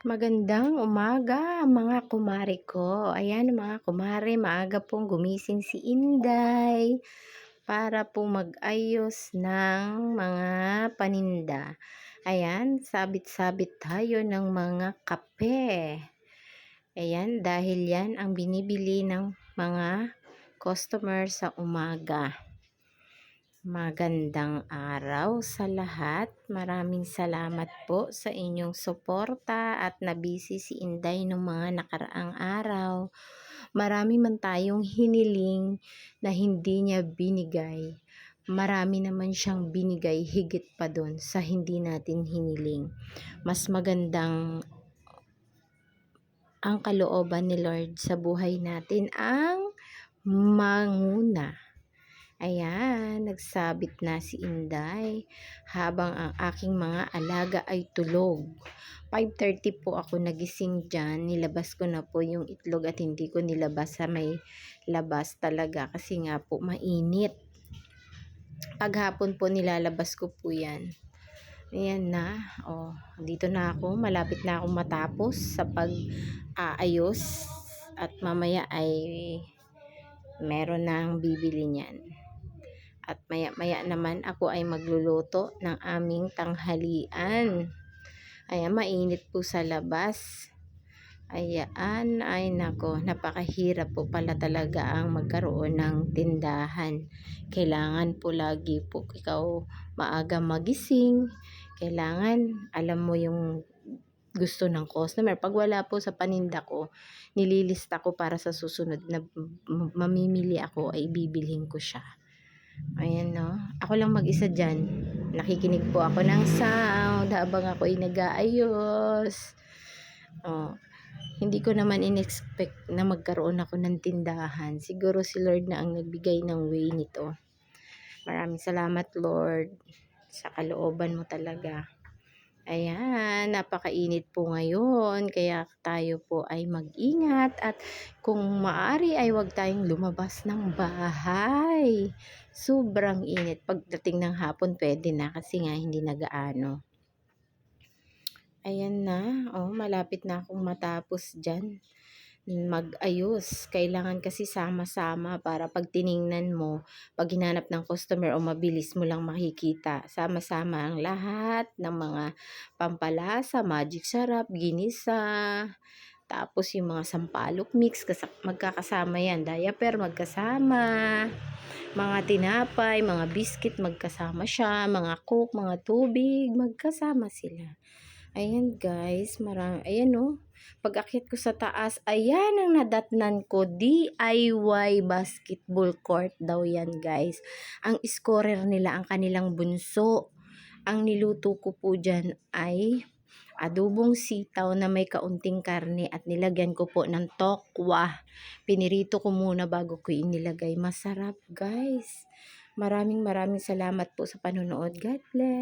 Magandang umaga mga kumare ko. Ayan mga kumare, maaga pong gumising si Inday para po mag-ayos ng mga paninda. Ayan, sabit-sabit tayo ng mga kape. Ayan, dahil yan ang binibili ng mga customer sa umaga. Magandang araw sa lahat. Maraming salamat po sa inyong suporta at nabisi si Inday nung mga nakaraang araw. Marami man tayong hiniling na hindi niya binigay. Marami naman siyang binigay higit pa doon sa hindi natin hiniling. Mas magandang ang kalooban ni Lord sa buhay natin ang manguna. Ayan, nagsabit na si Inday habang ang aking mga alaga ay tulog. 5:30 po ako nagising dyan. Nilabas ko na po yung itlog at hindi ko nilabas sa may labas talaga kasi nga po mainit. Paghapon po nilalabas ko po yan. Ayan na. Oh, dito na ako. Malapit na akong matapos sa pag-aayos at mamaya ay meron nang bibili niyan. At maya-maya naman ako ay magluluto ng aming tanghalian. Ayan, mainit po sa labas. Ayan, ay nako, napakahirap po pala talaga ang magkaroon ng tindahan. Kailangan po lagi po ikaw maaga magising. Kailangan alam mo yung gusto ng customer. Pag wala po sa paninda ko, nililista ko para sa susunod na mamimili ako ay bibilhin ko siya. Ayan no, ako lang mag-isa dyan. Nakikinig po ako ng sound habang ako ay nag-aayos. Oh, hindi ko naman in-expect na magkaroon ako ng tindahan. Siguro si Lord na ang nagbigay ng way nito. Maraming salamat Lord sa kalooban mo talaga. Ayan, napakainit po ngayon, kaya tayo po ay mag-ingat at kung maaari ay huwag tayong lumabas ng bahay. Sobrang init. Pagdating ng hapon pwede na kasi nga hindi nagaano. Ayan na, oh, malapit na akong matapos dyan mag-ayos. Kailangan kasi sama-sama para pag tiningnan mo, pag hinanap ng customer o mabilis mo lang makikita. Sama-sama ang lahat ng mga pampalasa, magic sarap, ginisa, tapos yung mga sampalok mix, magkakasama yan. Diaper magkasama, mga tinapay, mga biscuit magkasama siya, mga coke, mga tubig, magkasama sila. Ayan guys, ayan oh. Pag akyat ko sa taas, ayan ang nadatnan ko, DIY basketball court daw yan guys. Ang scorer nila, ang kanilang bunso. Ang niluto ko po dyan ay adobong sitaw na may kaunting karne at nilagyan ko po ng tokwa. Pinirito ko muna bago ko inilagay. Masarap guys. Maraming salamat po sa panonood. God bless.